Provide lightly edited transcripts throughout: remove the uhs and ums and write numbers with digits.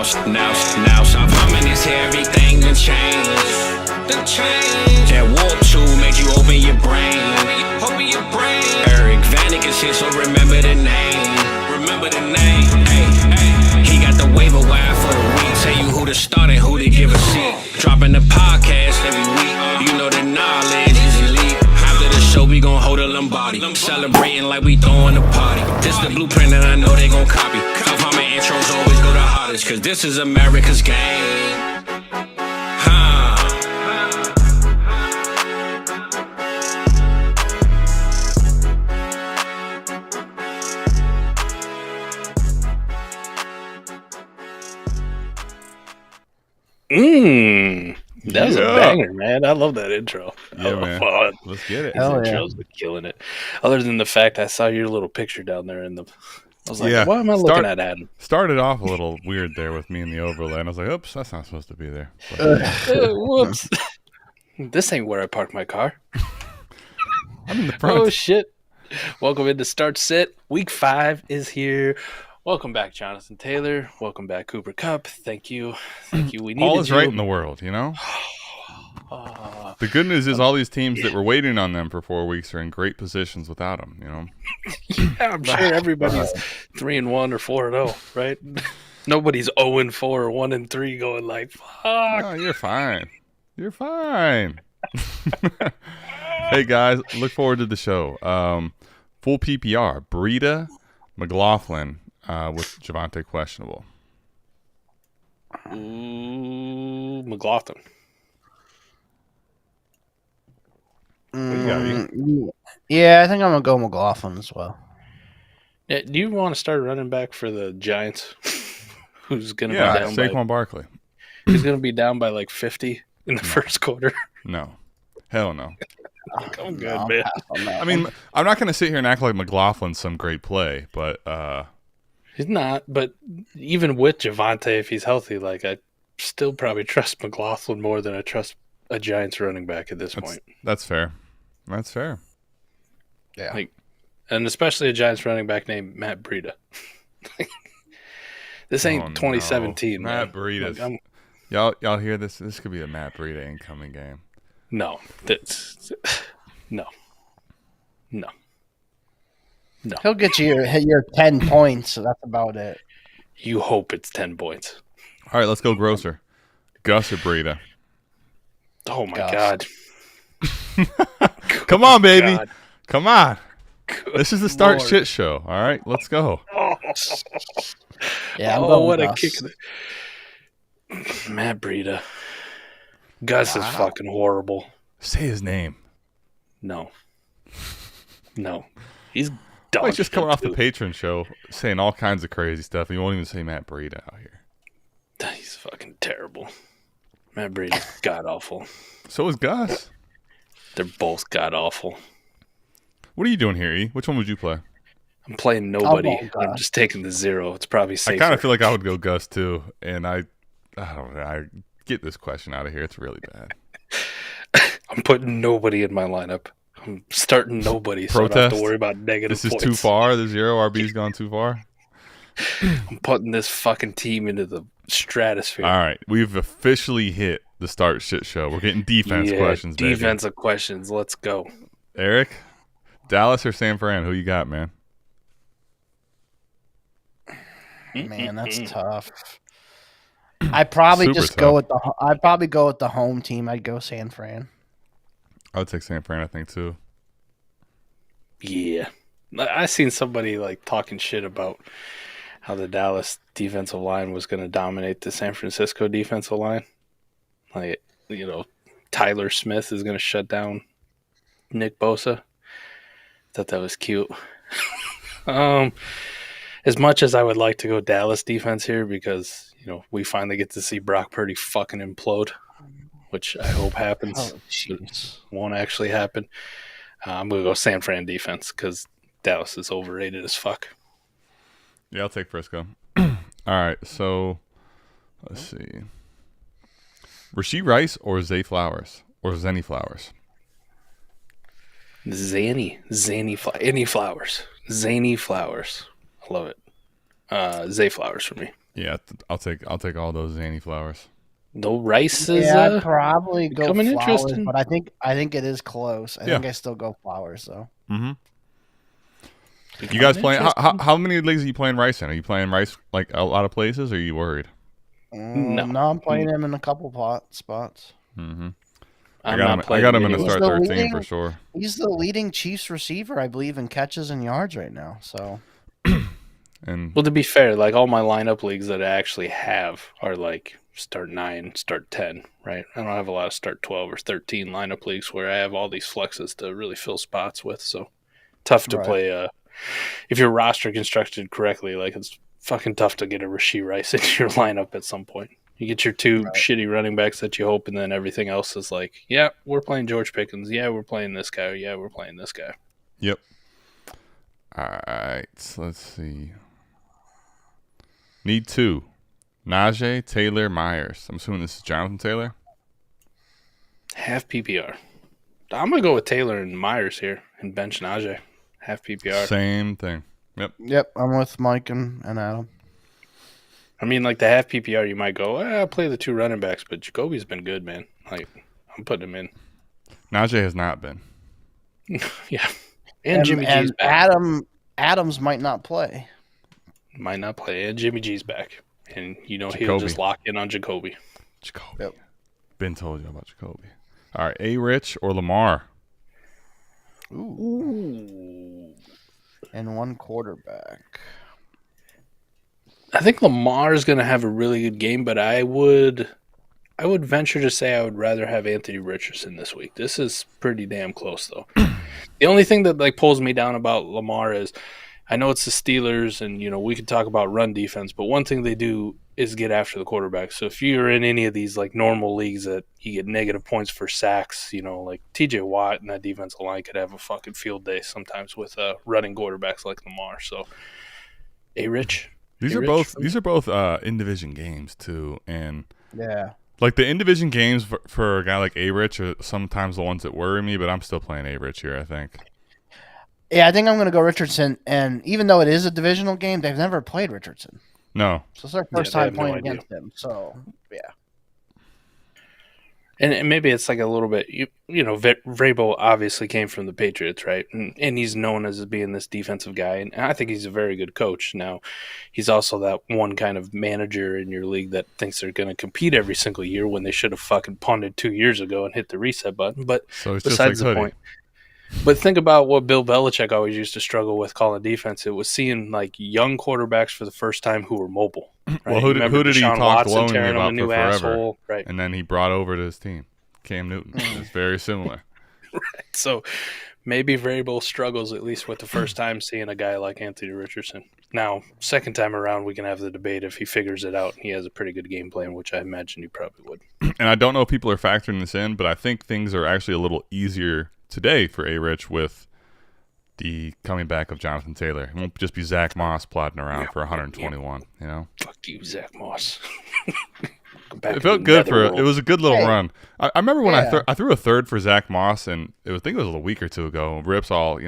Now, stop humming this here, everything done changed. That warp tool made you open your brain. Eric Vanek is here, so remember the name. Hey, he got the waiver wire for the week. Tell you who to start and who to give a seat. Dropping the podcast every week. You know the knowledge is elite. After the show, we gon' hold a Lombardi. Celebrating like we throwing a party. This the blueprint and I know they gon' copy. Tough humming intros always go the hardest, cause this is America's game. That was a banger, man. I love that intro. Yeah, man. Fun. Let's get it. His intro's been killing it. Other than the fact I saw your little picture down there in the... I was like, why am I looking at Adam? Started off a little weird there with me in the overlay, and I was like, oops, that's not supposed to be there. Whoops. This ain't where I park my car. I'm in the front. Oh, shit. Welcome into Start Sit. Week 5 is here. Welcome back, Jonathan Taylor. Welcome back, Cooper Kupp. Thank you. We needed all is you. right in the world, you know? The good news is all these teams that were waiting on them for 4 weeks are in great positions without them, you know? Yeah, I'm sure everybody's 3-1 or 4-0, right? Nobody's 0-4 or 1-3 going like, fuck. No, you're fine. You're fine. Hey, guys, look forward to the show. Full PPR, Breida, McLaughlin, with Javonte questionable. McLaughlin. Yeah, I think I'm going to go McLaughlin as well. Yeah, do you want to start running back for the Giants? Who's going to be down Saquon Barkley. He's going to be down by like 50 in the first quarter. No. Hell no. I'm good, man. I mean, I'm not going to sit here and act like McLaughlin's some great play, but... He's not, but even with Javonte, if he's healthy, like I still probably trust McLaughlin more than I trust a Giants running back at this point. That's fair. That's fair. Yeah. And especially a Giants running back named Matt Breida. This ain't 2017. No. Matt Breida. Like, y'all hear this? This could be a Matt Breida incoming game. No. No. He'll get you your 10 points, so that's about it. You hope it's 10 points. All right, let's go grosser. Gus or Breida? Oh, my God. Come on, baby. God. Come on. Good this is the Start Lord. Shit show. All right, let's go. Yeah, what a kick. Matt Breida. Gus is fucking horrible. Say his name. No. He's done. He's just coming off the Patreon show saying all kinds of crazy stuff. And you won't even say Matt Breida out here. He's fucking terrible. Matt Breida's god-awful. So is Gus. They're both god-awful. What are you doing here, E? Which one would you play? I'm playing nobody. I'm just taking the 0. It's probably safer. I kind of feel like I would go Gus, too. And I don't know. I get this question out of here. It's really bad. I'm putting nobody in my lineup. I'm starting nobody, so I don't have to worry about negative This is points. too far. The 0 RB's gone too far. I'm putting this fucking team into the stratosphere. All right. We've officially hit the Start Shit show. We're getting defense questions, baby. Defensive questions. Let's go. Eric, Dallas or San Fran? Who you got, man? Man, that's tough. I'd probably go with the home team. I'd go San Fran. I would take San Fran, I think, too. Yeah. I seen somebody like talking shit about how the Dallas defensive line was going to dominate the San Francisco defensive line. Like, you know, Tyler Smith is going to shut down Nick Bosa. Thought that was cute. As much as I would like to go Dallas defense here because, you know, we finally get to see Brock Purdy fucking implode, which I hope happens. Won't actually happen. I'm going to go San Fran defense because Dallas is overrated as fuck. Yeah, I'll take Frisco. All right, so let's see. Rashee Rice or Zay Flowers or Zenny Flowers? Zany Flowers. Zany Flowers. I love it. Zay Flowers for me. Yeah, I'll take all those Zay Flowers. No Rice is I'd probably go becoming Flowers, interesting. but I think it is close. I think I still go Flowers though. Mm-hmm. You guys playing? How many leagues are you playing Rice in? Are you playing Rice like a lot of places? Or are you worried? No, I'm playing him in a couple spots. Mm-hmm. I got him in the start 13 for sure. He's the leading Chiefs receiver, I believe, in catches and yards right now. So, and well, to be fair, like all my lineup leagues that I actually have are like start 9, start 10, right? I don't have a lot of start 12 or 13 lineup leagues where I have all these flexes to really fill spots with. So tough to play. If your roster constructed correctly, like it's fucking tough to get a Rashee Rice into your lineup at some point. You get your two shitty running backs that you hope, and then everything else is like, yeah, we're playing George Pickens. Yeah, we're playing this guy. Yeah, we're playing this guy. Yep. All right. So let's see. Need 2. Najee, Taylor, Myers. I'm assuming this is Jonathan Taylor. Half PPR. I'm going to go with Taylor and Myers here and bench Najee. Half PPR. Same thing. Yep. I'm with Mike and Adam. I mean, like the half PPR, you might go, I'll play the 2 running backs, but Jacoby's been good, man. Like, I'm putting him in. Najee has not been. Yeah. And Jimmy G's back. Adams might not play. Might not play. And Jimmy G's back. And, he'll just lock in on Jacoby. Yep. Been told you about Jacoby. All right, A-Rich or Lamar? Ooh. And 1 quarterback. I think Lamar is going to have a really good game, but I would venture to say I would rather have Anthony Richardson this week. This is pretty damn close, though. The only thing that like pulls me down about Lamar is I know it's the Steelers, and we could talk about run defense, but one thing they do is get after the quarterback. So if you're in any of these like normal leagues that you get negative points for sacks, like TJ Watt and that defensive line could have a fucking field day sometimes with running quarterbacks like Lamar. So, Rich. These are both in division games too, and yeah, like the in division games for a guy like A-Rich are sometimes the ones that worry me, but I'm still playing A-Rich here. I think. Yeah, I think I'm going to go Richardson, and even though it is a divisional game, they've never played Richardson. No, so it's their first time playing against him. So yeah. And maybe it's like a little bit, Vrabel obviously came from the Patriots, right? And he's known as being this defensive guy. And I think he's a very good coach. Now, he's also that one kind of manager in your league that thinks they're going to compete every single year when they should have fucking punted 2 years ago and hit the reset button. But besides the point. But think about what Bill Belichick always used to struggle with calling defense. It was seeing like young quarterbacks for the first time who were mobile. Right? Well, who did he talk glowingly about for forever? Asshole, right? And then he brought over to his team, Cam Newton. It's very similar. Right. So maybe Vrabel struggles at least with the first time seeing a guy like Anthony Richardson. Now, second time around, we can have the debate if he figures it out. He has a pretty good game plan, which I imagine he probably would. And I don't know if people are factoring this in, but I think things are actually a little easier today for A-Rich with the coming back of Jonathan Taylor. It won't just be Zach Moss plodding around for 121, Fuck you, Zach Moss. It felt good it was a good little run. I remember when I threw a third for Zach Moss, and I think it was a week or 2 ago. Rips all,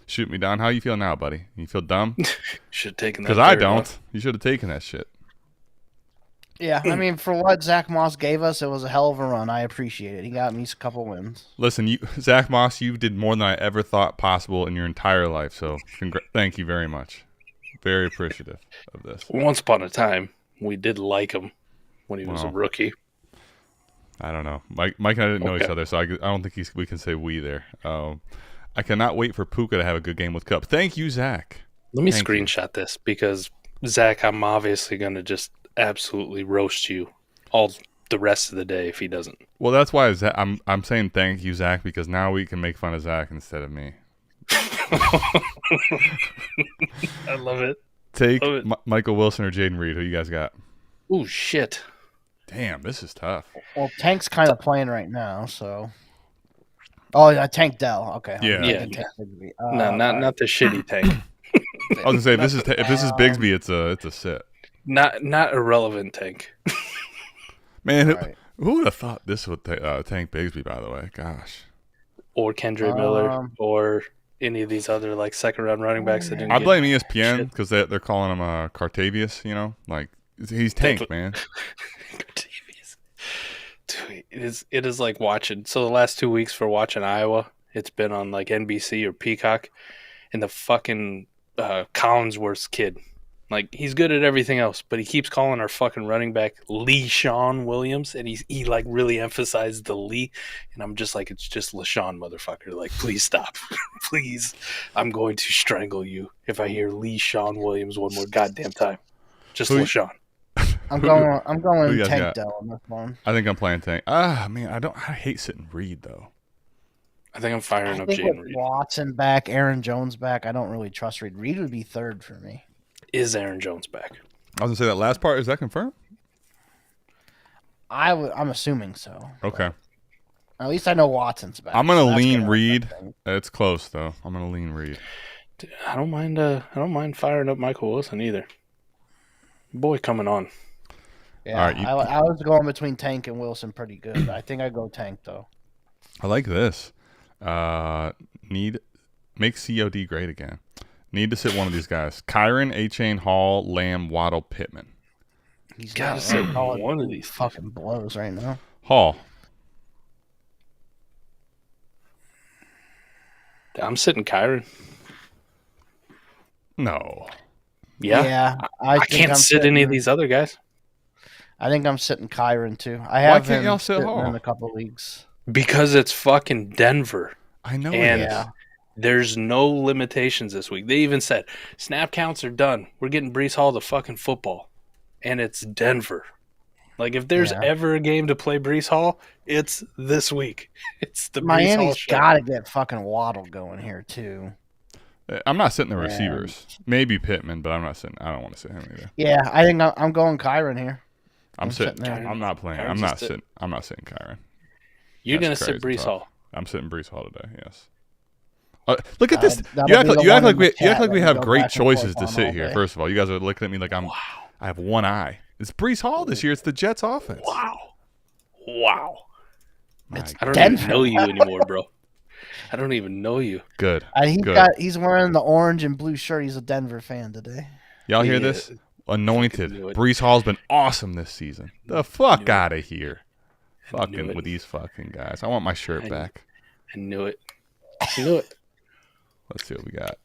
shoot me down. How you feel now, buddy? You feel dumb? Should have taken that. Because I don't. Huh? You should have taken that shit. Yeah, I mean, for what Zach Moss gave us, it was a hell of a run. I appreciate it. He got me a couple wins. Listen, Zach Moss, you did more than I ever thought possible in your entire life. So thank you very much. Very appreciative of this. Once upon a time, we did like him when he was a rookie. I don't know. Mike and I didn't know each other, so I don't think we can say we there. I cannot wait for Puka to have a good game with Kupp. Thank you, Zach. Let me screenshot this because, Zach, I'm obviously going to just absolutely roast you all the rest of the day if he doesn't. Well, that's why I'm saying thank you, Zach, because now we can make fun of Zach instead of me. I love it. Take Michael Wilson or Jaden Reed. Who you guys got? Oh, shit. Damn, this is tough. Well, Tank's kind of playing right now, so. Oh, yeah, Tank Dell. Okay. Yeah. No, not the shitty Tank. I was gonna say if this is Bigsby, it's a sit. Not irrelevant Tank. Man, who would have thought this would Tank Bigsby? By the way, gosh. Or Kendra Miller, or any of these other second round running backs that didn't. I blame ESPN because they're calling him Cartavius. Like He's tanked, man. Dude, it is like watching. So the last 2 weeks for watching Iowa, it's been on like NBC or Peacock, and the fucking Collinsworth kid. Like, he's good at everything else, but he keeps calling our fucking running back LeSean Williams, and he like really emphasized the Lee, and I'm just like, it's just LeSean, motherfucker. Like, please stop. Please. I'm going to strangle you if I hear LeSean Williams one more goddamn time. Just LeSean. I'm going guys Tank got? Dell on this one. I think I'm playing tank. Man, I hate sitting Reed though. I think I'm firing up I think Jaden with Reed. Watson back, Aaron Jones back, I don't really trust Reed. Reed would be third for me. Is Aaron Jones back? I was gonna say that last part. Is that confirmed? I'm assuming so. Okay. At least I know Watson's back. I'm gonna so that's lean gonna Reed. affect things. It's close though. I'm gonna lean Reed. Dude, I don't mind firing up Michael Wilson either. Boy, coming on. Yeah, All right, I was going between Tank and Wilson pretty good. I think I go Tank though. I like this. Make COD great again. Need to sit one of these guys. Kyron, A-Chain, Hall, Lamb, Waddle, Pittman. He's Gotta got sit solid one of these. fucking blows right now. Hall. I'm sitting Kyron. No. Yeah. I I think can't I'm sit sitting- any of these other guys I think I'm sitting Kyron too. I have can't him y'all sit sitting Hall? in a couple leagues. because it's fucking Denver. I know And it is. Yeah. there's no limitations this week. They even said snap counts are done. We're getting Breece Hall to fucking football. And it's Denver. Like, if there's Yeah. ever a game to play Breece Hall, it's this week. It's the Breece Hall Miami's show. got to get fucking Waddle going here too. I'm not sitting the Man. receivers. Maybe Pittman, but I'm not sitting. I don't want to sit him either. Yeah, I think I'm going Kyron here. I'm sitting. there. I'm not playing. Kyron's I'm not just it. sitting. I'm not sitting Kyron. You're going to That's sit crazy Breece talk. Hall. I'm sitting Breece Hall today. Yes. Look at this. that'll You act be like the you act one like in we the you act chat like we that have we go great back and choices forth to on sit all here. day. First of all, you guys are looking at me like I have one eye. It's Breece Hall this year. It's the Jets offense. Wow. My I don't Denver. even know you anymore, bro. I don't even know you. Good. And Good. he's wearing the orange and blue shirt. He's a Denver fan today. Y'all hear Yeah. this? Anointed. Fucking knew it. Breece Hall's been awesome this season. The fuck Knew it. out of here. I knew Fucking it. with these fucking guys. I want my shirt I- back. I knew it. I knew it. Let's see what we got.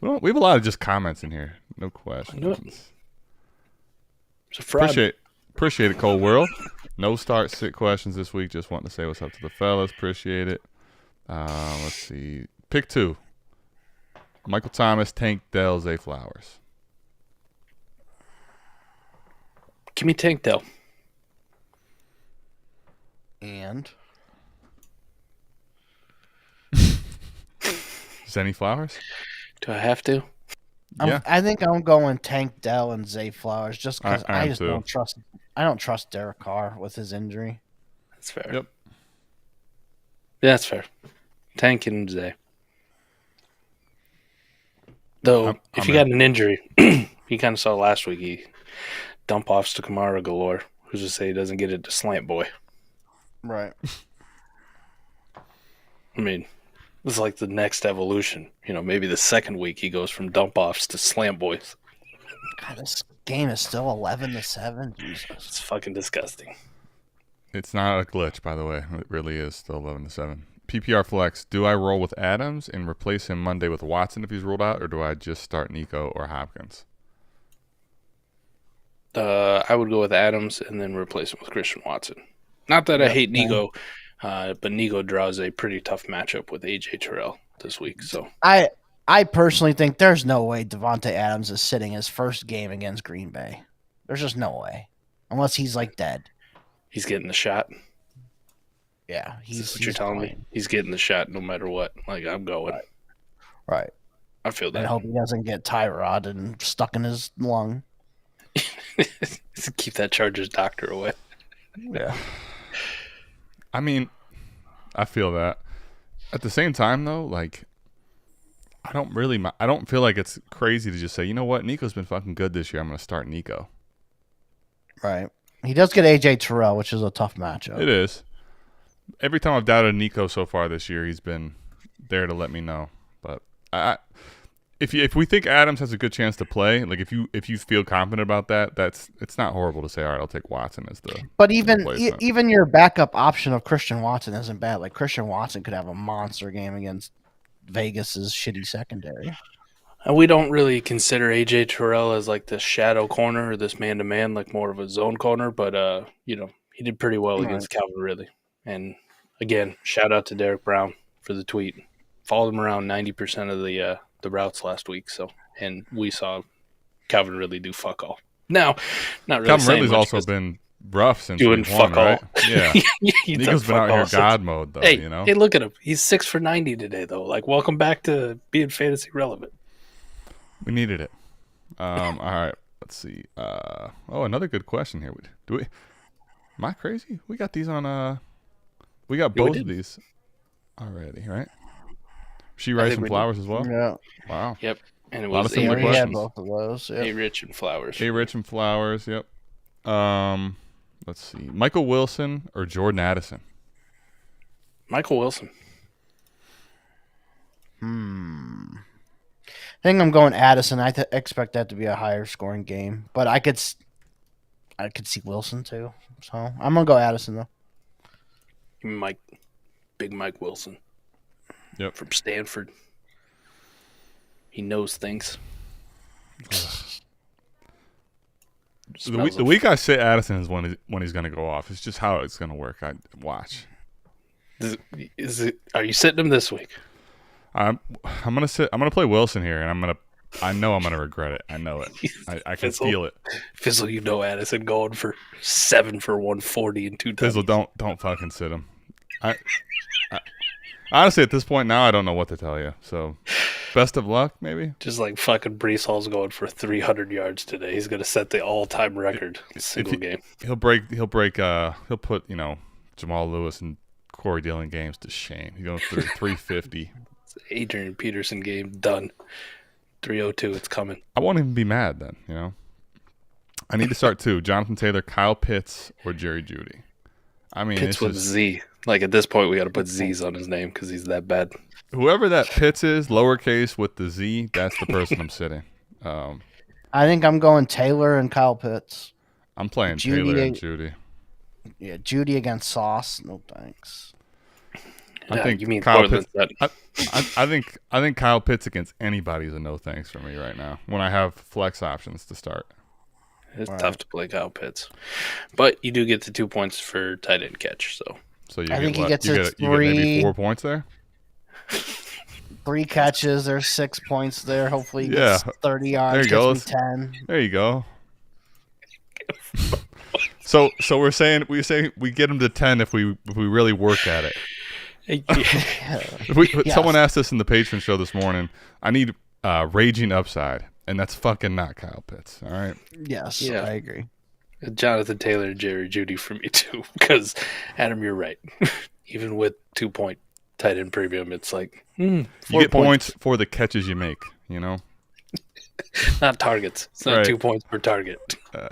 We have a lot of just comments in here. No questions. knew it. It's a fraud. Appreciate it, Cold World. No start sit questions this week. Just wanting to say what's up to the fellas. Appreciate it. Let's see. Pick 2. Michael Thomas, Tank Dell, Zay Flowers. Give me Tank Dell. And Zenny Flowers? Do I have to? Yeah. I think I'm going Tank Dell and Zay Flowers just because I I am just too. don't trust. I don't trust Derek Carr with his injury. That's fair. Yep. Yeah, that's fair. Tank and Zay. Though, I'm if you in. got an injury, you kind of saw last week, he dump offs to Kamara galore. Who's to say he doesn't get it to Slant Boy? Right. I mean, it's like the next evolution. You know, maybe the second week he goes from dump offs to Slant Boys. God, this game is still 11-7. Jesus. It's fucking disgusting. It's not a glitch, by the way. It really is still 11-7. PPR flex. Do I roll with Adams and replace him Monday with Watson if he's ruled out, or do I just start Nico or Hopkins? I would go with Adams and then replace him with Christian Watson. Not that I hate Nigo, but Nigo draws a pretty tough matchup with AJ Terrell this week. So I personally think there's no way Devontae Adams is sitting his first game against Green Bay. There's just no way, unless he's like dead. he's getting the shot. Yeah, Is what you're telling me? He's getting the shot no matter what. Like, I'm going. Right. I feel I that. hope he doesn't get Tyrod and stuck in his lung. Keep that Chargers doctor away. Yeah. I mean, I feel that. At the same time, though, like, I don't feel like it's crazy to just say, you know what, Nico's been fucking good this year. I'm going to start Nico. Right. He does get AJ Terrell, which is a tough matchup. It is. Every time I've doubted Nico so far this year, he's been there to let me know. But if we think Adams has a good chance to play, like if you feel confident about that, it's not horrible to say, all right, I'll take Watson as the. But even your backup option of Christian Watson isn't bad. Like Christian Watson could have a monster game against Vegas's shitty secondary. And we don't really consider AJ Terrell as like this shadow corner or this man-to-man, like more of a zone corner. But he did pretty well against Calvin Ridley. And again, shout out to Derek Brown for the tweet. Followed him around 90% of the routes last week. And we saw Calvin Ridley do fuck all. Now, not really. Calvin Ridley's also been rough since doing week fuck 1, all. right? Yeah, Nico's been out here God mode though. Hey, you know. Hey, look at him. He's 6 for 90 today though. Like, welcome back to being fantasy relevant. We needed it. All right. Let's see. Another good question here. Am I crazy? We got these on. We got both of these already, right? She writes some Flowers as well. Yeah. Wow. Yep. And it A lot was of similar We had questions. both of those. Yeah. Rich and Flowers. Rich and Flowers. Yep. Let's see. Michael Wilson or Jordan Addison? Michael Wilson. I think I'm going Addison. I expect that to be a higher scoring game, but I could see Wilson too. So I'm gonna go Addison though. Big Mike Wilson. Yep. From Stanford. He knows things. The week I say Addison is when he's going to go off. It's just how it's going to work. I watch. Are you sitting him this week? I'm going to play Wilson here, and I know I'm going to regret it. I know it. I can feel it. Fizzle, Addison going for 7 for 140 and 2 touchdowns. Fizzle, don't fucking sit him. I honestly, at this point now, I don't know what to tell you. So, best of luck, maybe. Just like fucking Breece Hall's going for 300 yards today. He's going to set the all-time record single game. He'll put Jamal Lewis and Corey Dillon games to shame. He's going through 350. Adrian Peterson game done. 302. It's coming. I won't even be mad then. I need to start too. Jonathan Taylor, Kyle Pitts, or Jerry Jeudy. I mean, Pitts with Z. Like at this point, we got to put Z's on his name because he's that bad. Whoever that Pitts is, lowercase with the Z, that's the person I'm sitting. I think I'm going Taylor and Kyle Pitts. I'm playing Taylor and Jeudy. Yeah, Jeudy against Sauce. No thanks. I think you mean Kyle Pitts. I think Kyle Pitts against anybody is a no thanks for me right now. When I have flex options to start, it's tough to play Kyle Pitts, but you do get the 2 points for tight end catch. So I think he gets you get maybe 4 points there. 3 catches. There's 6 points there. Hopefully, he gets 30 yards. There you go. 10. There you go. So we're saying we get him to 10 if we really work at it. Someone asked us in the patron show this morning. I need raging upside, and that's fucking not Kyle Pitts. All right. Yes, Yeah. I agree. Jonathan Taylor and Jerry Jeudy for me too. Because Adam, you're right. Even with 2 point tight end premium, it's like 4 you get points for the catches you make. Not targets. It's not 2 points per target.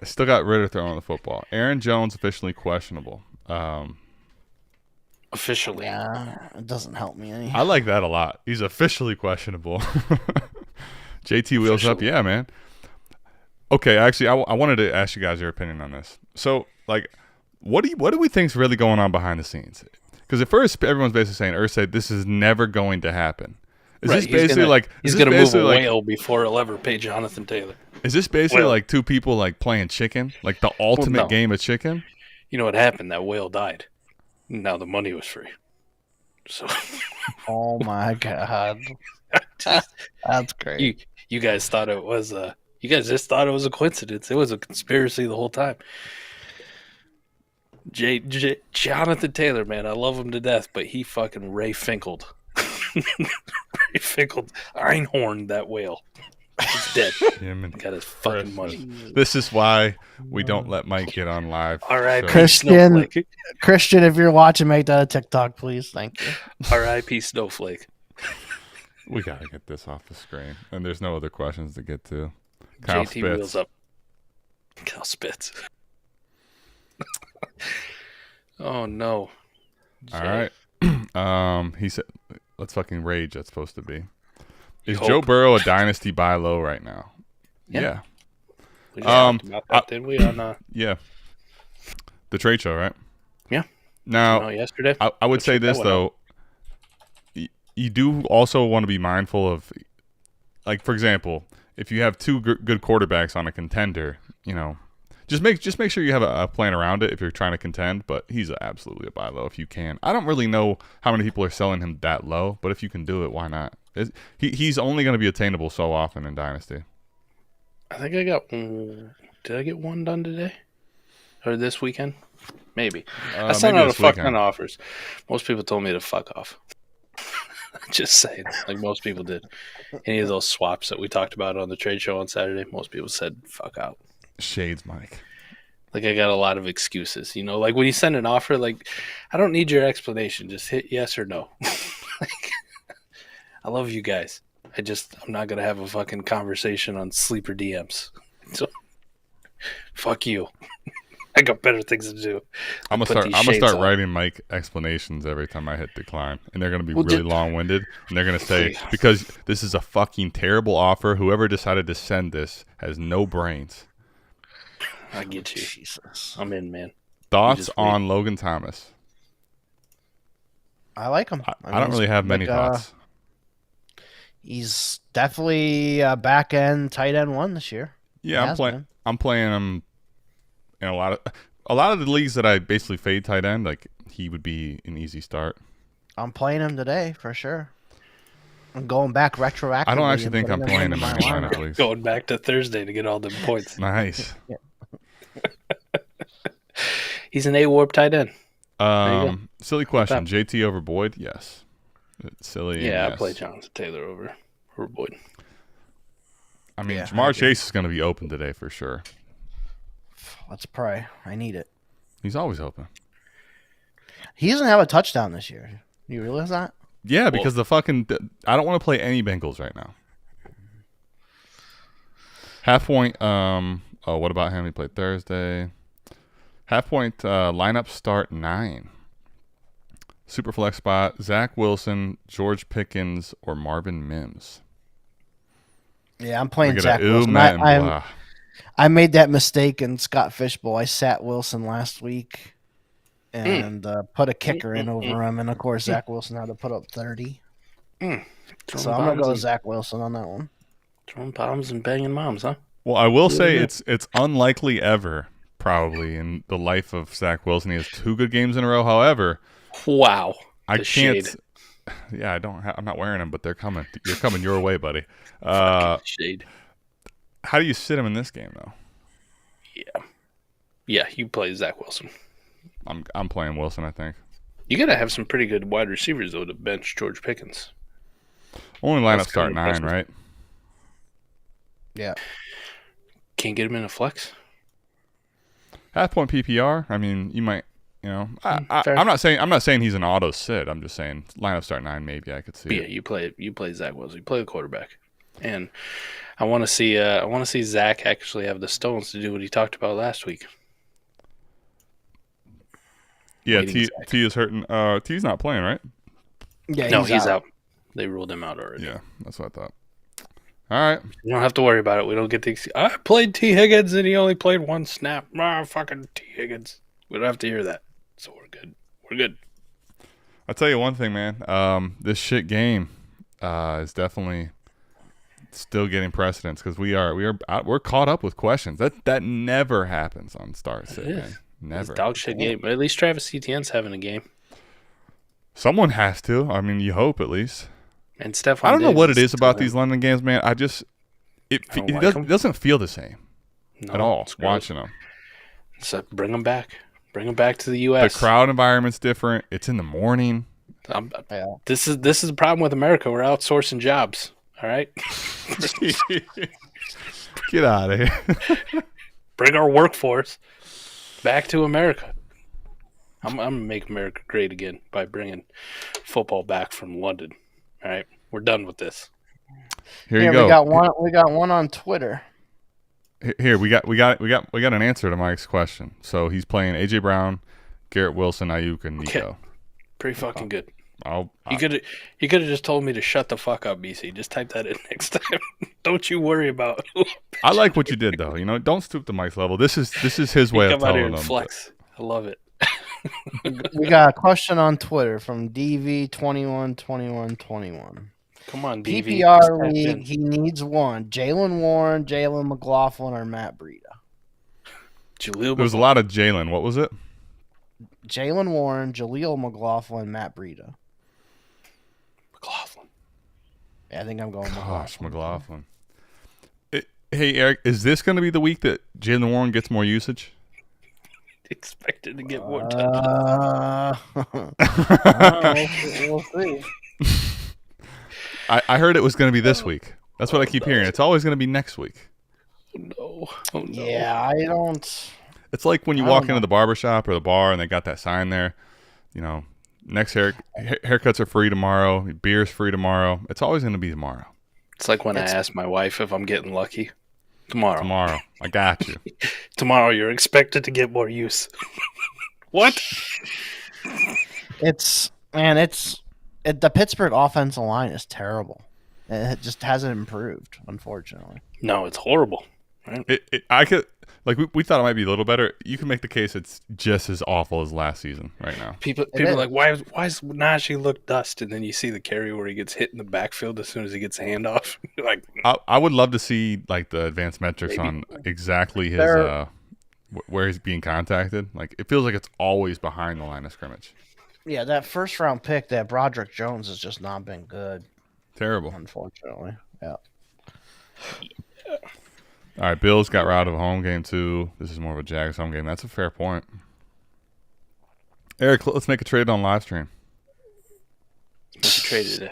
Still got Ritter throwing the football. Aaron Jones officially questionable. Officially. Yeah, it doesn't help me any. I like that a lot. He's officially questionable. JT wheels up. Yeah, man. Okay, actually, I wanted to ask you guys your opinion on this. So, like, what do we think's really going on behind the scenes? Because at first, everyone's basically saying Irsay, this is never going to happen. Is this basically he's going to move a whale before he'll ever pay Jonathan Taylor? Is this basically like two people like playing chicken, like the ultimate game of chicken? You know what happened? That whale died. Now the money was free. So, oh my god, that's great. You guys thought it was you guys just thought it was a coincidence. It was a conspiracy the whole time. Jonathan Taylor, man, I love him to death, but he fucking Ray Finkled. Ray Finkled Einhorn that whale. He's dead. Got his fucking money. This is why we don't let Mike get on live. All right, Christian, if you're watching, make that a TikTok, please. Thank you. R.I.P. Snowflake. We gotta get this off the screen, and there's no other questions to get to. Kyle JT Spitz. wheels up. Kyle Spitz. Oh no. All right. He said, "Let's fucking rage." That's supposed to be. Is Joe Burrow a dynasty buy low right now? Yeah. We just talked about that, didn't we? On Yeah. The trade show, right? Yeah. Now, yesterday. I would say this though. You do also want to be mindful of, like, for example, if you have two good quarterbacks on a contender, just make sure you have a plan around it if you're trying to contend. But he's absolutely a buy low if you can. I don't really know how many people are selling him that low, but if you can do it, why not? He's only going to be attainable so often in Dynasty. I think I got. Did I get one done today or this weekend? Maybe. I sent out a fuck ton of offers. Most people told me to fuck off. Just saying, like most people did. Any of those swaps that we talked about on the trade show on Saturday, most people said fuck out. Shades, Mike. Like I got a lot of excuses, like when you send an offer, like I don't need your explanation, just hit yes or no. Like, I love you guys. I'm not gonna have a fucking conversation on sleeper DMs. So fuck you. I got better things to do. I'm gonna start writing Mike explanations every time I hit decline, and they're gonna be really long-winded, and they're gonna say because this is a fucking terrible offer. Whoever decided to send this has no brains. I get you. Jesus, I'm in, man. Thoughts on Logan Thomas? I like him. I don't really have many thoughts. He's definitely a back end tight end one this year. Yeah, I'm playing him. In a lot of the leagues that I basically fade tight end, like he would be an easy start. I'm playing him today for sure. I'm going back retroactively. I don't actually think I'm playing him in my lineup, please. Going back to Thursday to get all the points. Nice. He's an A-Warp tight end. Silly question. JT over Boyd? Yes. It's silly. Yeah, yes. I play Jonathan Taylor over Boyd. I mean, Jamar Chase is going to be open today for sure. Let's pray. I need it. He's always open. He doesn't have a touchdown this year. You realize that? Yeah, because I don't want to play any Bengals right now. Half point. What about him? He played Thursday. Half point lineup start 9. Superflex spot: Zach Wilson, George Pickens, or Marvin Mims. Yeah, I'm playing Zach Wilson. I made that mistake in Scott Fishbowl. I sat Wilson last week and put a kicker in over him, and of course Zach Wilson had to put up 30. So I'm gonna go with Zach Wilson on that one. Throwing bombs and banging moms, huh? Well, I will say it's unlikely ever, probably in the life of Zach Wilson. He has 2 good games in a row. However, wow, I can't. Shade. Yeah, I'm not wearing them, but they're coming. You're coming your way, buddy. Shade. How do you sit him in this game, though? Yeah, you play Zach Wilson. I'm playing Wilson, I think. You got to have some pretty good wide receivers, though, to bench George Pickens. Only lineup start 9, right? Yeah. Can't get him in a flex? Half point PPR. I mean, you might, I'm not saying he's an auto sit. I'm just saying lineup start 9, maybe I could see. But yeah, you play Zach Wilson. You play the quarterback. And I want to see Zach actually have the stones to do what he talked about last week. Yeah, T is hurting. T's not playing, right? Yeah, no, he's out. They ruled him out already. Yeah, that's what I thought. All right. You don't have to worry about it. We don't get the I played T. Higgins and he only played 1 snap. Fucking T. Higgins. We don't have to hear that. So we're good. We're good. I'll tell you one thing, man. This shit game is definitely still getting precedence because we're caught up with questions. That never happens on Start Sit, man. Never. It's dog shit game. But at least Travis Etienne's having a game. Someone has to. I mean, you hope at least. And Stephon I don't know Diggs what it is about these London games, man. It doesn't feel the same at all watching them. So bring them back. Bring them back to the U.S. The crowd environment's different. It's in the morning. This is the problem with America. We're outsourcing jobs. All right. Get out of here. Bring our workforce back to America. I'm gonna make America great again by bringing football back from London. All right, we're done with this. Here you go. We got one on Twitter. Here we got an answer to Mike's question. So he's playing AJ Brown, Garrett Wilson, Aiyuk, and Nico. Okay. Pretty fucking good. He could have just told me to shut the fuck up, BC. Just type that in next time. Don't you worry about. I like what you did though. Don't stoop to Mike's level. This is his way of telling them. Flex. I love it. We got a question on Twitter from DV212121. Come on, DV. PPR league, he needs one. Jalen Warren, Jalen McLaughlin, or Matt Breida. There was a lot of Jalen. What was it? Jalen Warren, Jaleel McLaughlin, Matt Breida. McLaughlin. Yeah, I think I'm going McLaughlin. Hey, Eric, is this going to be the week that Jalen Warren gets more usage? Expected to get more touches. We'll see. I heard it was going to be this week. That's what I keep hearing. It's always going to be next week. Oh, no. Yeah, I don't. It's like when you walk into the barbershop or the bar and they got that sign there, next haircuts are free tomorrow, beer's free tomorrow. It's always going to be tomorrow. It's like when I ask my wife if I'm getting lucky. Tomorrow. I got you. Tomorrow you're expected to get more use. What? The Pittsburgh offensive line is terrible. It just hasn't improved, unfortunately. No, it's horrible. Right? I could we thought it might be a little better. You can make the case it's just as awful as last season right now. People are like, why does Najee look dust? And then you see the carry where he gets hit in the backfield as soon as he gets a handoff. Like, I would love to see like the advanced metrics on exactly his where he's being contacted. Like it feels like it's always behind the line of scrimmage. Yeah, that first round pick, that Broderick Jones, has just not been good. Terrible, unfortunately. Yeah. All right, Bills got out of a home game too. This is more of a Jags home game. That's a fair point. Eric, let's make a trade on live stream. What's the trade today?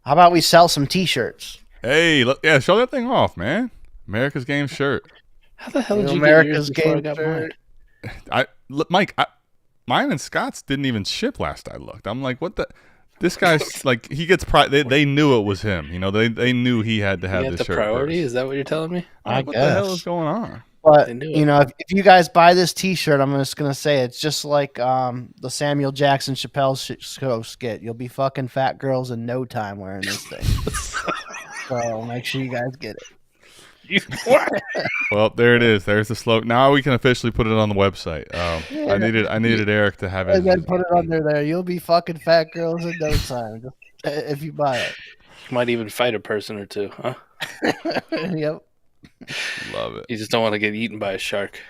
How about we sell some T-shirts? Hey, show that thing off, man. America's Game shirt. How the hell did you America's get yours Game shirt? Mine and Scott's didn't even ship last I looked. I'm like, what the? This guy's like, he gets pride. They knew it was him. They knew he had to have this shirt. Priority? First. Is that what you're telling me? What the hell is going on? But if you guys buy this T-shirt, I'm just gonna say it's just like the Samuel Jackson Chappelle show skit. You'll be fucking fat girls in no time wearing this thing. So make sure you guys get it. Well, there it is. There's the slogan. Now we can officially put it on the website. I needed Eric to have it. And then put it under there. You'll be fucking fat girls in no time if you buy it. You might even fight a person or two, huh? Yep. Love it. You just don't want to get eaten by a shark.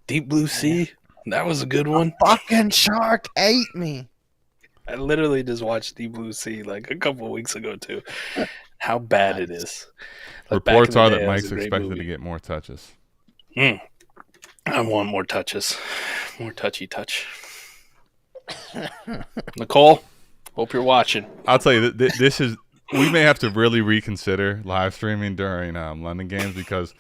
Deep Blue Sea. That was a good one. A fucking shark ate me. I literally just watched Deep Blue Sea like a couple of weeks ago too. How bad it is. Like reports are that Mike's expected to get more touches. I want more touches. More touchy touch. Nicole, hope you're watching. I'll tell you, this is... We may have to really reconsider live streaming during London games because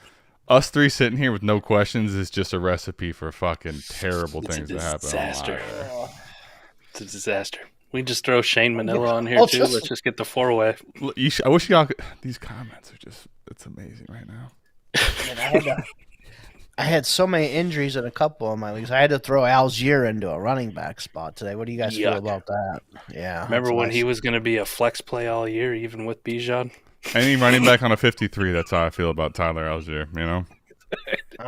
us three sitting here with no questions is just a recipe for fucking terrible things that happen. Disaster. It's a disaster. We just throw Shane Manila on here too. Let's just get the 4-way. I wish y'all could... These comments are just... It's amazing right now. I had so many injuries in a couple of my leagues. I had to throw Algier into a running back spot today. What do you guys feel about that? Yeah. Remember when he was going to be a flex play all year, even with Bijan? Any running back on a 53, that's how I feel about Tyler Algier, I'm going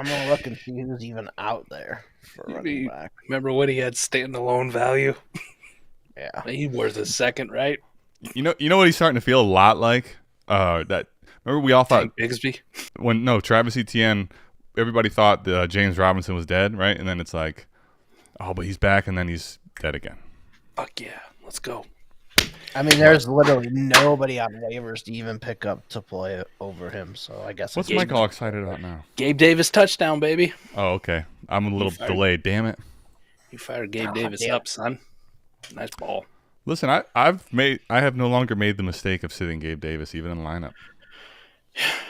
to look and see who's even out there for running back. Remember when he had standalone value? Yeah. He's worth a second, right? You know what he's starting to feel a lot like? That remember we all thought Bigsby? Travis Etienne, everybody thought James Robinson was dead, right? And then it's like, oh, but he's back, and then he's dead again. Fuck yeah, let's go. I mean, there's literally nobody on waivers to even pick up to play over him. So I guess what's Mike all excited about now? Gabe Davis touchdown, baby. Oh, okay. I'm a little delayed. Damn it. You fired Gabe Davis up, son. Nice ball. Listen, I have no longer made the mistake of sitting Gabe Davis even in the lineup.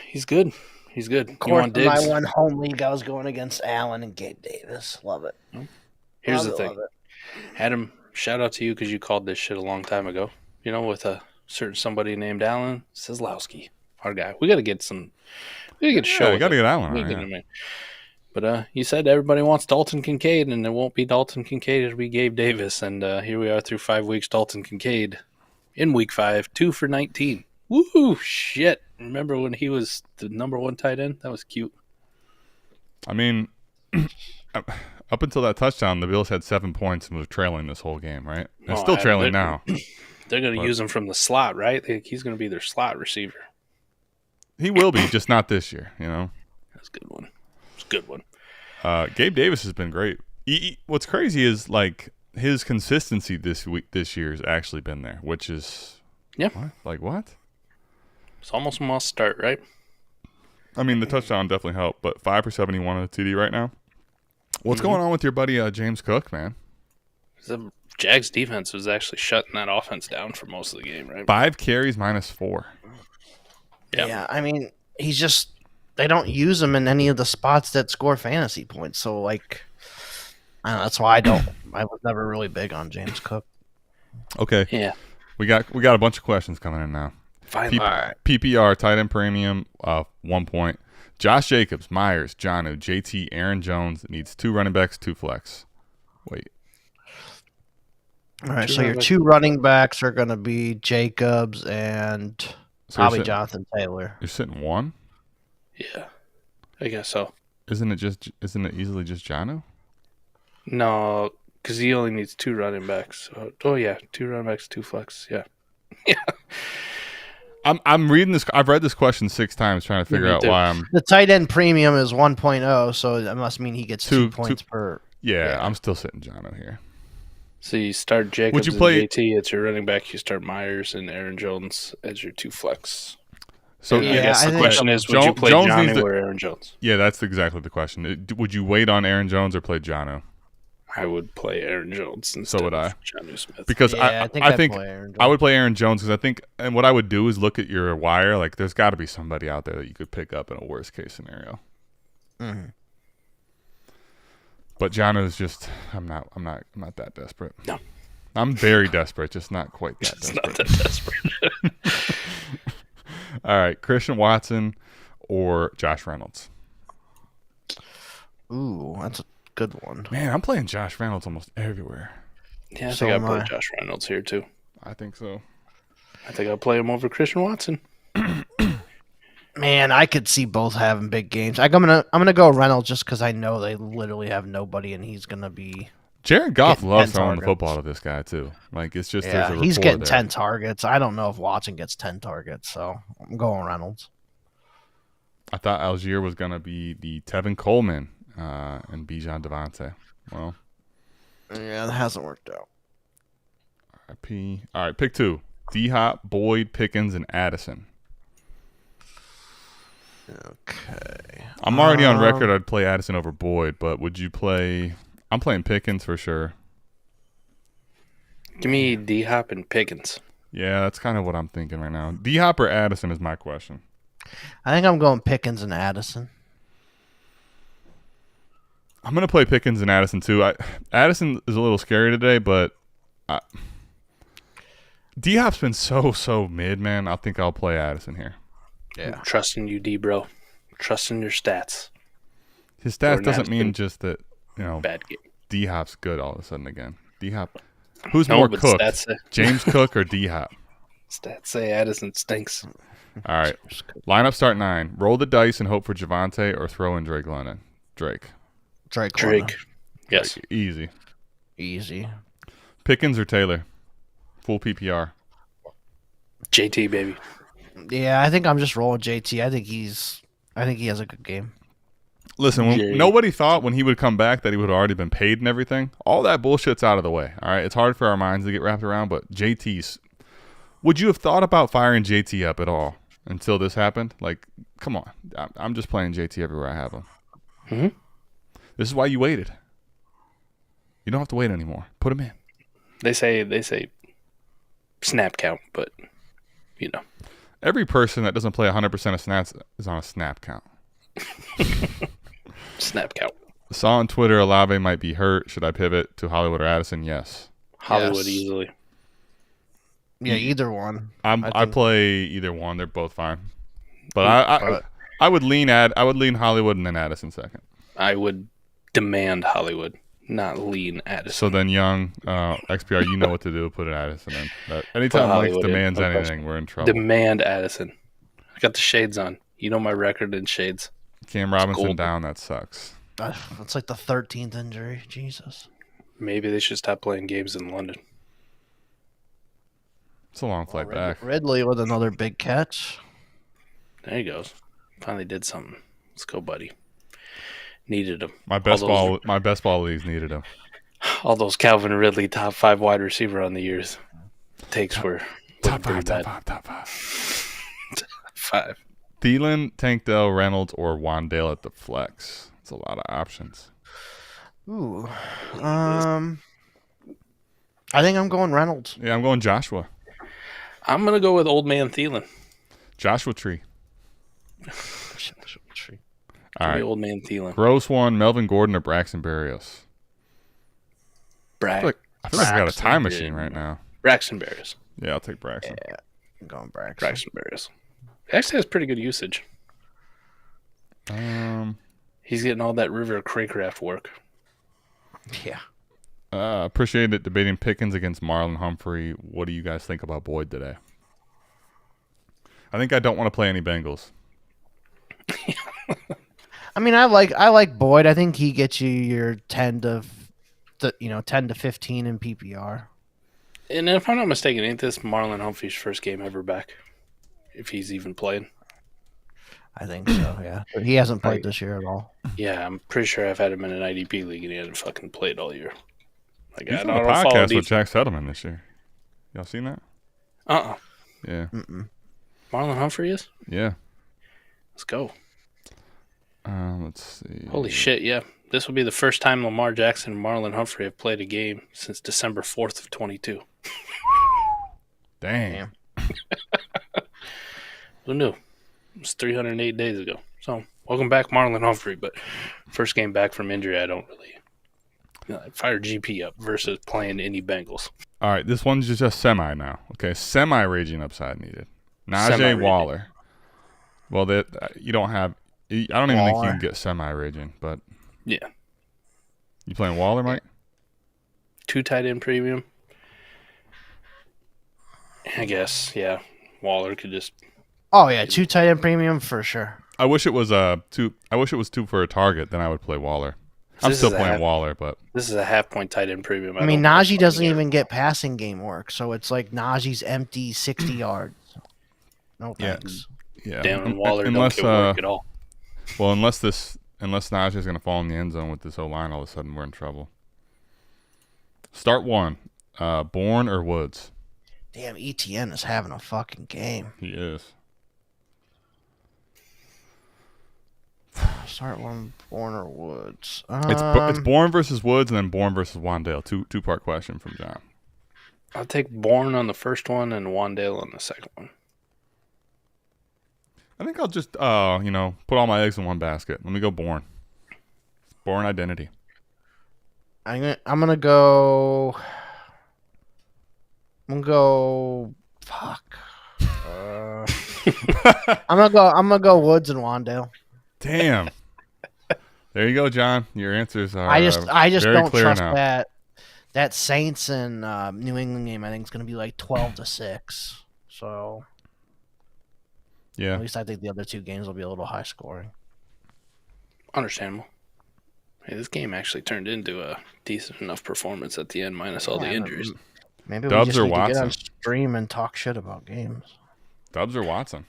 He's good. He's good. Of course, in my one home league, I was going against Allen and Gabe Davis. Love it. Here's the thing. Adam, shout out to you because you called this shit a long time ago. With a certain somebody named Allen Seslowski, our guy. We got to get some. We got to get a show. We got to get Allen. But you said everybody wants Dalton Kincaid, and it won't be Dalton Kincaid. It'll be Gabe Davis. And here we are through 5 weeks. Dalton Kincaid in week 5, 2 for 19. Woo, shit. Remember when he was the number 1 tight end? That was cute. I mean, up until that touchdown, the Bills had 7 points and was trailing this whole game, right? They're still trailing now. They're going to use him from the slot, right? He's going to be their slot receiver. He will be, just not this year, you know? That's a good one. It's a good one. Gabe Davis has been great. What's crazy is, like, his consistency this year has actually been there, which is... Yeah. What? Like, what? It's almost a must start, right? I mean, the touchdown definitely helped, but 5 for 71 on the TD right now. What's going on with your buddy James Cook, man? The Jags defense was actually shutting that offense down for most of the game, right? 5 carries -4. Yeah, I mean, he's just they don't use him in any of the spots that score fantasy points. So, like, I don't know, that's why I was never really big on James Cook. Okay. Yeah. We got a bunch of questions coming in now. Finally. PPR, tight end premium, 1 point. Josh Jacobs, Myers, Jonnu, JT, Aaron Jones needs 2 running backs, 2 flex. Wait. All right, so your 2 running backs are going to be Jacobs and probably Jonathan Taylor. You're sitting 1? Yeah, I guess so. Isn't it easily just Jonnu? No, because he only needs 2 running backs. Oh yeah, 2 running backs, 2 flex. Yeah, yeah. I'm reading this. I've read this question 6 times trying to figure out why I'm. The tight end premium is 1.0, so that must mean he gets 2 points per. Yeah, I'm still sitting Jonnu here. So you start Jacobs and JT as your running back. You start Myers and Aaron Jones as your 2 flex. So I guess the question is, would you play Jonnu or Aaron Jones? Yeah, that's exactly the question. Would you wait on Aaron Jones or play Jonnu? I would play Aaron Jones instead so would I. of Jonnu Smith. Because I think I would play Aaron Jones because I think, and what I would do is look at your wire. Like, there's got to be somebody out there that you could pick up in a worst case scenario. Mm-hmm. But Jonnu is just, I'm not that desperate. No, I'm very desperate, just not quite that desperate. Not that desperate. All right, Christian Watson or Josh Reynolds? Ooh, that's a good one. Man, I'm playing Josh Reynolds almost everywhere. Yeah, I think I'll play Josh Reynolds here too. I think so. I think I'll play him over Christian Watson. Man, I could see both having big games. I'm gonna go Reynolds just because I know they literally have nobody, and he's gonna be. Jared Goff loves throwing the football to this guy too. Like, it's just he's getting 10 targets. I don't know if Watson gets 10 targets, so I'm going Reynolds. I thought Algier was gonna be the Tevin Coleman and Bijan Devontae. Well, yeah, that hasn't worked out. RIP. All right, pick 2: D-Hop, Boyd, Pickens, and Addison. Okay. I'm already on record. I'd play Addison over Boyd, but would you play? I'm playing Pickens for sure. Give me D-Hop and Pickens. Yeah, that's kind of what I'm thinking right now. D-Hop or Addison is my question. I think I'm going Pickens and Addison. I'm going to play Pickens and Addison too. Addison is a little scary today, but D-Hop's been so mid, man. I think I'll play Addison here. Yeah. Trusting you, D, bro. Trusting your stats. His stats doesn't mean just that, bad game. D-Hop's good all of a sudden again. D-Hop. Who's more cooked? James Cook or D-Hop? Stats say Addison stinks. All right. Lineup start 9. Roll the dice and hope for Javonte or throw in Drake London. Drake. Yes. Drake. Easy. Pickens or Taylor? Full PPR. JT, baby. Yeah, I think I'm just rolling JT. I think he has a good game. Listen, nobody thought when he would come back that he would have already been paid and everything. All that bullshit's out of the way. All right, it's hard for our minds to get wrapped around, but JT's. Would you have thought about firing JT up at all until this happened? Like, come on. I'm just playing JT everywhere I have him. Mm-hmm. This is why you waited. You don't have to wait anymore. Put him in. They say snap count, but every person that doesn't play 100% of snaps is on a snap count. Snap count. Saw on Twitter Olave might be hurt. Should I pivot to Hollywood or Addison? Yes. Hollywood easily. Yeah, either one. I play either one. They're both fine. But I would lean Hollywood and then Addison second. I would demand Hollywood, not lean Addison. So then Young, XPR, you know what to do. Put an Addison in. Anytime Lynx demands anything, we're in trouble. Demand Addison. I got the shades on. You know my record in shades. Cam Robinson down. That sucks. It's like the 13th injury. Jesus. Maybe they should stop playing games in London. It's a long flight back. Ridley with another big catch. There he goes. Finally did something. Let's go, buddy. Needed him. My best ball leagues needed him. All those Calvin Ridley top 5 wide receiver on the years takes were top 5. Top 5. Thielen, Tank Dell, Reynolds, or Wandale at the flex. It's a lot of options. Ooh. I think I'm going Reynolds. Yeah, I'm going Joshua. I'm going to go with old man Thielen. Joshua Tree. Joshua Tree. All right. Old man Thielen. Gross one, Melvin Gordon or Braxton Berrios? I feel like I got a time machine right now. Braxton Berrios. Yeah, I'll take Braxton. Yeah, I'm going Braxton. Braxton Berrios. He actually has pretty good usage. He's getting all that River Craycraft work. Yeah. Appreciate it debating Pickens against Marlon Humphrey. What do you guys think about Boyd today? I think I don't want to play any Bengals. I mean, I like Boyd. I think he gets you your 10 to 15 in PPR. And if I'm not mistaken, ain't this Marlon Humphrey's first game ever back? If he's even playing. I think so, yeah. But he hasn't played this year at all. Yeah, I'm pretty sure I've had him in an IDP league and he hasn't fucking played all year. Like, he's on the podcast with Jack Settleman this year. Y'all seen that? Yeah. Marlon Humphrey is? Yeah. Let's go. Let's see. Holy shit, yeah. This will be the first time Lamar Jackson and Marlon Humphrey have played a game since December 4th of 22. Damn. Who knew? It was 308 days ago. So, welcome back, Marlon Humphrey. But first game back from injury, I don't really fire GP up versus playing any Bengals. All right, this one's just semi now. Okay, semi-raging upside needed. Najee Waller. Well, you don't have. I don't even think you can get semi-raging, but yeah. You playing Waller, Mike? 2 tight end premium. I guess, yeah. Waller could just. Oh yeah, 2 tight end premium for sure. I wish it was 2. I wish it was 2 for a target. Then I would play Waller. I'm still playing Waller, but this is a half-point tight end premium. I mean, Najee doesn't even get passing game work, so it's like Najee's empty 60 yards. No thanks. Yeah. Down and Waller don't get work at all. Well, unless Najee is going to fall in the end zone with this O-line, all of a sudden we're in trouble. Start 1. Bourne or Woods? Damn, ETN is having a fucking game. He is. Start 1, Bourne or Woods. It's Bourne versus Woods and then Bourne versus Wandale. Two-part question from John. I'll take Bourne on the first one and Wandale on the second one. I think I'll just, put all my eggs in one basket. Let me go Bourne. Bourne identity. I'm gonna go. Fuck. I'm gonna go Woods and Wandale. Damn. There you go, John. Your answers are. I just very don't clear trust now. that Saints and New England game. I think it's gonna be like 12-6. So. Yeah. At least I think the other 2 games will be a little high scoring. Understandable. Hey, this game actually turned into a decent enough performance at the end, minus all the injuries. Maybe Dubs we just or need Watson? to get on stream and talk shit about games. Dubs or Watson?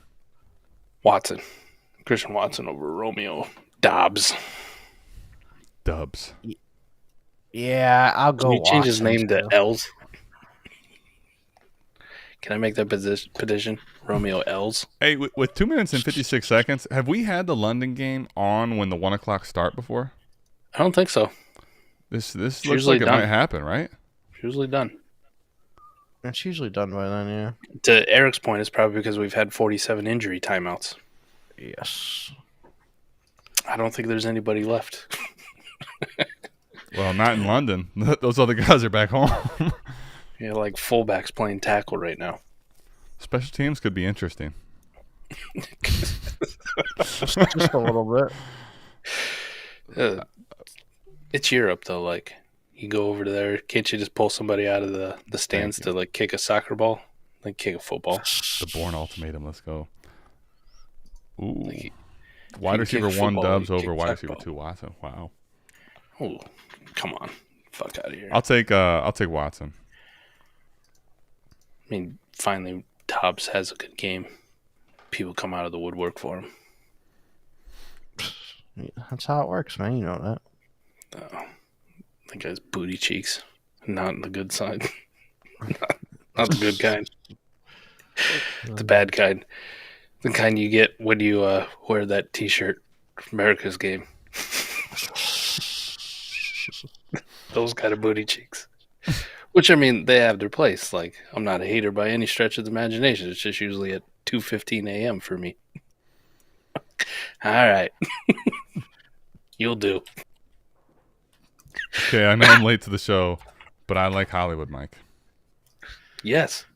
Watson. Christian Watson over Romeo Dobbs. Dubs. Yeah, I'll go. Can you change his Watson name to Els? Can I make that petition? Romeo Els. Hey, with 2 minutes and 56 seconds, have we had the London game on when the 1 o'clock start before? I don't think so. This looks like it might happen, right? It's usually done. It's usually done by then, yeah. To Eric's point, it's probably because we've had 47 injury timeouts. Yes. I don't think there's anybody left. Well, not in London. Those other guys are back home. Yeah, like fullbacks playing tackle right now. Special teams could be interesting. Just a little bit. It's Europe though. Like you go over there, can't you just pull somebody out of the stands to like kick a soccer ball, like kick a football? The Bourne ultimatum. Let's go. Ooh. Like, wide receiver 1 Dubs over wide receiver ball. 2 Watson. Wow. Oh, come on, fuck out of here. I'll take Watson. I mean, finally, Dobbs has a good game. People come out of the woodwork for him. That's how it works, man. You know that. That guy's booty cheeks. Not the good side. not the good kind. The bad kind. The kind you get when you wear that T-shirt for America's game. Those kind of booty cheeks. Which, I mean, they have their place. Like, I'm not a hater by any stretch of the imagination. It's just usually at 2:15 a.m. for me. All right. You'll do. Okay, I know I'm late to the show, but I like Hollywood Mike. Yes.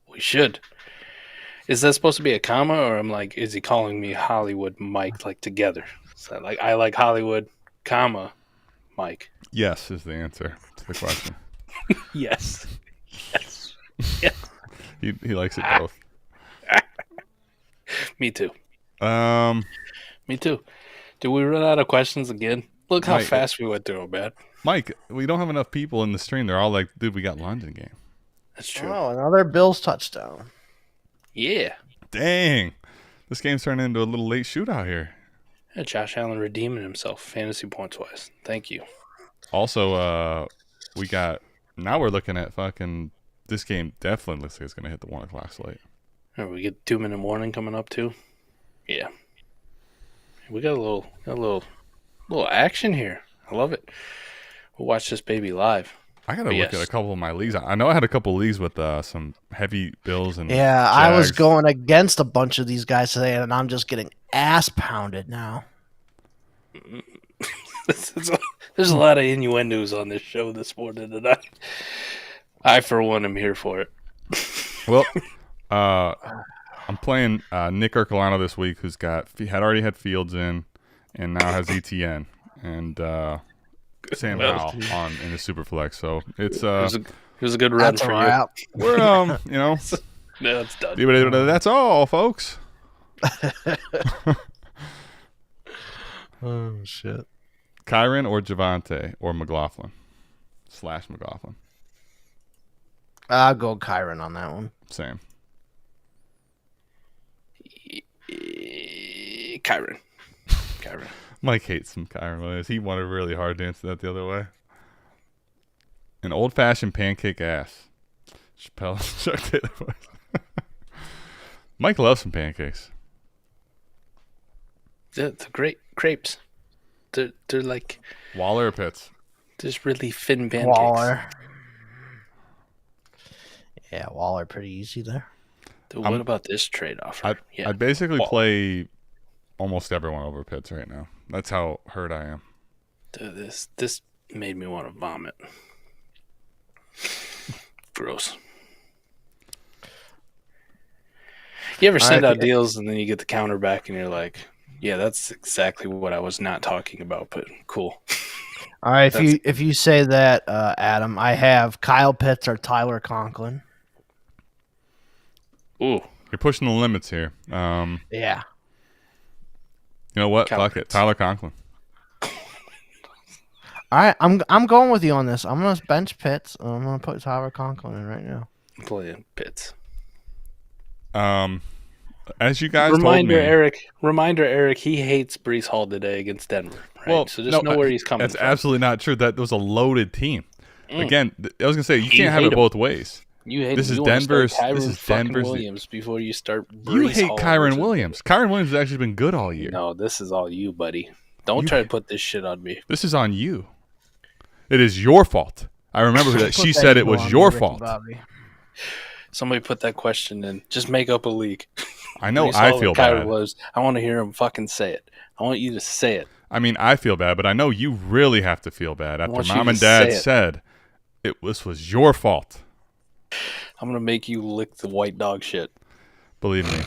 We should. Is that supposed to be a comma, or I'm like, is he calling me Hollywood Mike, like, together? So, like, I like Hollywood, comma, Mike. Yes is the answer to the question. Yes. Yes. He likes it both. Me too. Me too. Did we run out of questions again? Look how Mike, fast we went through them, man. Mike, we don't have enough people in the stream. They're all like, dude, we got London game. That's true. Oh, another Bills touchdown. Yeah. Dang. This game's turning into a little late shootout here. Yeah, Josh Allen redeeming himself fantasy points wise. Thank you. Also, now we're looking at fucking, this game definitely looks like it's going to hit the 1 o'clock slate. Right, we get 2-minute warning coming up too. Yeah. We got a little action here. I love it. We'll watch this baby live. I got to look at a couple of my leagues. I know I had a couple of leagues with some heavy Bills and yeah, Jags. I was going against a bunch of these guys today, and I'm just getting ass pounded now. There's a lot of innuendos on this show this morning, and I for one, am here for it. Well, I'm playing Nick Ercolano this week, who's already had Fields in, and now has ETN and Sam Howell in the Superflex. So it's it was a good run for you. We're no, it's done. That's all, folks. Oh shit. Kyron or Javante or McLaughlin / McLaughlin. I'll go Kyron on that one. Same. Kyron. Mike hates some Kyron Williams. He wanted really hard to answer that the other way. An old-fashioned pancake ass. Chappelle. Taylor voice. Mike loves some pancakes. They're great crepes. They're like Waller or Pitts? Just really thin pancakes. Waller. Yeah, Waller pretty easy there. Dude, what about this trade offer? I basically play almost everyone over Pitts right now. That's how hurt I am. Dude, this made me want to vomit. Gross. You ever send out deals and then you get the counter back and you're like, yeah, that's exactly what I was not talking about, but cool. All right, if you say that, Adam, I have Kyle Pitts or Tyler Conklin. Ooh, you're pushing the limits here. Yeah. You know what? Fuck it, Tyler Conklin. All right, I'm going with you on this. I'm gonna bench Pitts. I'm gonna put Tyler Conklin in right now. I'm playing Pitts. As you guys told me, Eric, he hates Breece Hall today against Denver. Right? Well, so just know where he's coming from. That's from. absolutely not true. That was a loaded team. Again, I was gonna say you can't have it both ways. You hate this is Denver's. This is Denver's. Williams before you start. You hate Kyron Williams. Kyron Williams has actually been good all year. No, this is all you, buddy. Don't try to put this shit on me. This is on you. It is your fault. I remember that she said it was your fault. Somebody put that question in. Just make up a league. I know I feel bad. I want to hear him fucking say it. I want you to say it. I mean, I feel bad, but I know you really have to feel bad after Mom and Dad said this was your fault. I'm gonna make you lick the white dog shit. Believe me,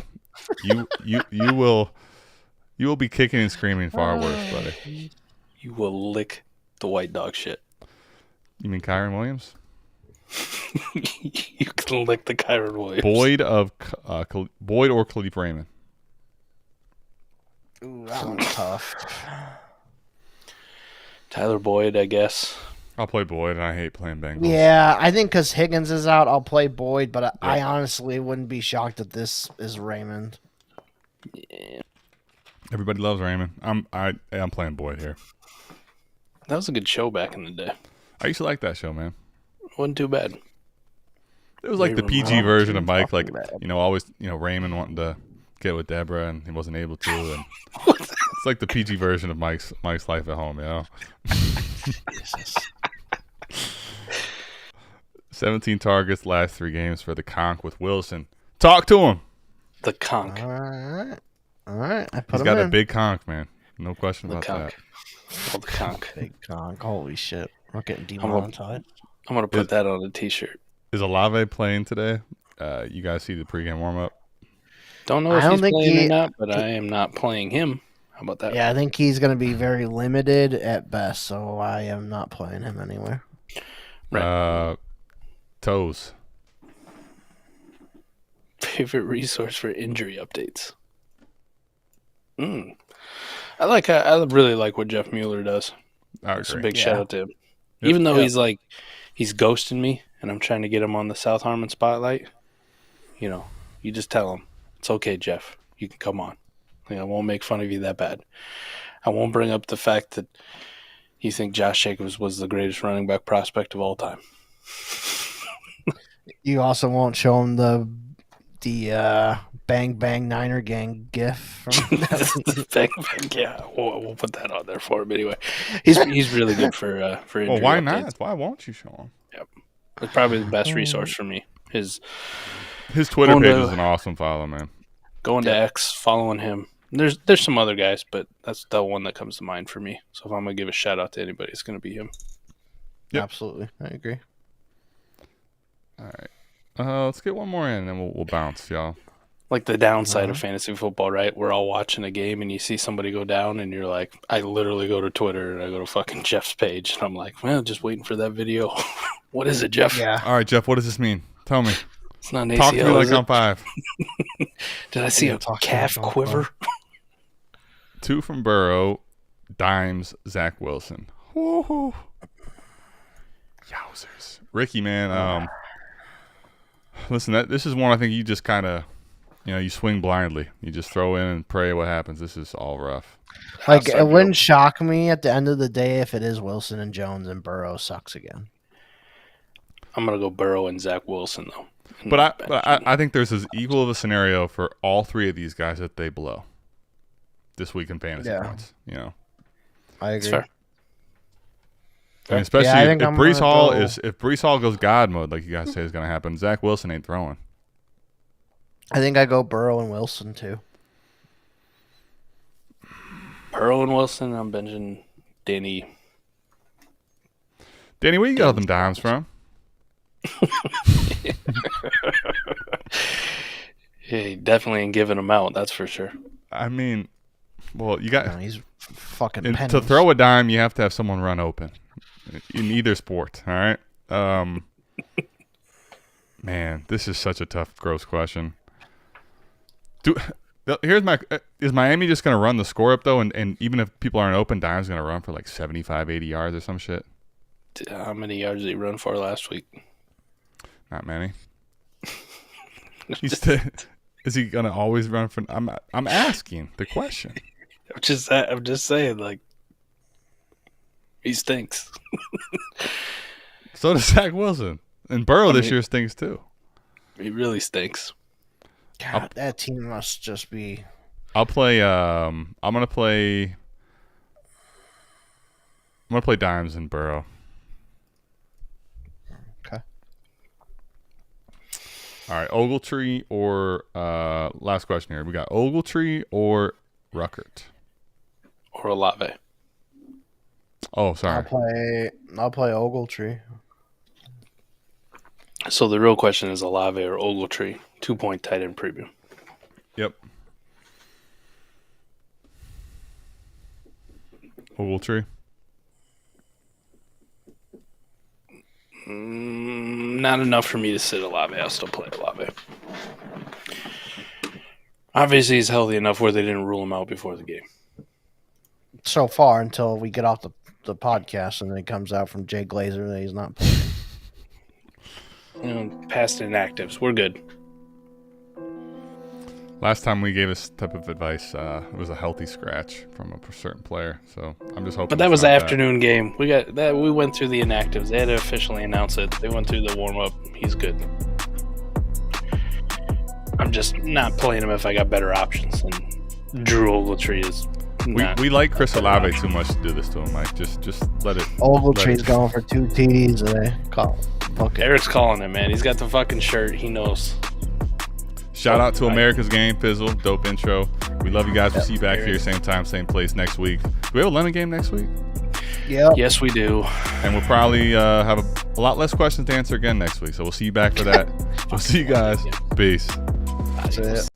you will be kicking and screaming far worse, buddy. You will lick the white dog shit. You mean Kyron Williams? You can lick the Kyron Williams. Boyd or Khalif Raymond? Ooh, that one's tough. Tyler Boyd, I guess. I'll play Boyd, and I hate playing Bengals. Yeah, I think because Higgins is out, I'll play Boyd, but I honestly wouldn't be shocked if this is Raymond. Yeah. Everybody loves Raymond. I'm playing Boyd here. That was a good show back in the day. I used to like that show, man. Wasn't too bad. It was like the PG version of Mike, like, always, Raymond wanting to get with Deborah, and he wasn't able to, and it's like the PG version of Mike's life at home, 17 targets last 3 games for the conch with Wilson. Talk to him. The conch. All right. He's got a big conch, man. No question about that. Oh, the conch. Big conch. Holy shit. We're getting demonetized. I'm going to put that on a t-shirt. Is Olave playing today? You guys see the pregame warm-up? Don't know if he's playing or not, but I am not playing him. How about that? Yeah, I think he's going to be very limited at best, so I am not playing him anywhere. Right. Toes. Favorite resource for injury updates. I really like what Jeff Mueller does. It's a big shout out to him. Yep. Even though he's ghosting me and I'm trying to get him on the South Harmon spotlight, you just tell him, it's okay, Jeff. You can come on. I won't make fun of you that bad. I won't bring up the fact that you think Josh Jacobs was the greatest running back prospect of all time. You also won't show him the Bang Bang Niner Gang gif. Bang Bang, yeah. We'll put that on there for him anyway. He's really good for injury Well, why updates. not? Why won't you show him? Yep. It's probably the best resource for me. His Twitter page is an awesome follow, man. Going to X, following him. There's some other guys, but that's the one that comes to mind for me. So if I'm going to give a shout out to anybody, it's going to be him. Yep. Absolutely. I agree. All right. Let's get one more in, and then we'll bounce, y'all. Like the downside of fantasy football, right? We're all watching a game, and you see somebody go down, and you're like, I literally go to Twitter, and I go to fucking Jeff's page, and I'm like, well, just waiting for that video. What is it, Jeff? Yeah. All right, Jeff, what does this mean? Tell me. It's not an ACL, Talk to me like I'm 5. Did I see a calf quiver? 2 from Burrow, Dimes, Zach Wilson. Woo-hoo. Yowzers. Ricky, man, listen, this is one I think you just kind of, you swing blindly. You just throw in and pray what happens. This is all rough. Like, it wouldn't shock me at the end of the day if it is Wilson and Jones and Burrow sucks again. I'm going to go Burrow and Zach Wilson, though. But I think there's as equal of a scenario for all 3 of these guys that they blow this week in fantasy points. I agree. It's fair. I mean, especially if Breece Hall goes God mode, like you guys say is going to happen, Zach Wilson ain't throwing. I think I go Burrow and Wilson too. Burrow and Wilson. I'm benching Danny. Danny, where you got all them dimes from? Yeah, he definitely ain't giving them out. That's for sure. I mean, well, you got he's fucking pennies. To throw a dime, you have to have someone run open in either sport. All right, man, this is such a tough, gross question. Is Miami just going to run the score up though, and even if people aren't open, Dime's going to run for like 75, 80 yards or some shit? How many yards did he run for last week? Not many. Is he gonna always run for? I'm asking the question. I'm just saying, like, he stinks. So does Zach Wilson, and Burrow this year stinks too. He really stinks. God, that team must just be. I'll play. I'm gonna play Dimes and Burrow. All right, Ogletree or last question here. We got Ogletree or Ruckert or Olave. Oh, sorry. I'll play Ogletree. So the real question is Olave or Ogletree. 2-point tight end preview. Yep. Ogletree. Not enough for me to sit Olave. I'll still play Olave. Obviously, he's healthy enough where they didn't rule him out before the game. So far, until we get off the podcast and then it comes out from Jay Glazer that he's not playing. Past inactives. We're good. Last time we gave this type of advice, it was a healthy scratch from a certain player. So I'm just hoping. But that was the afternoon game. We got that. We went through the inactives. They had to officially announce it. They went through the warm up. He's good. I'm just not playing him if I got better options. And Drew Ogletree is. We like Chris Olave too much to do this to him, Mike. Just let it. Ogletree's going for 2 TDs today. Eric's calling him, man. He's got the fucking shirt. He knows. Shout out to America's Game, Fizzle. Dope intro. We love you guys. We'll see you back here, same time, same place next week. Do we have a London game next week? Yeah. Yes, we do. And we'll probably have a lot less questions to answer again next week. So we'll see you back for that. We'll see you guys. Peace. That's it.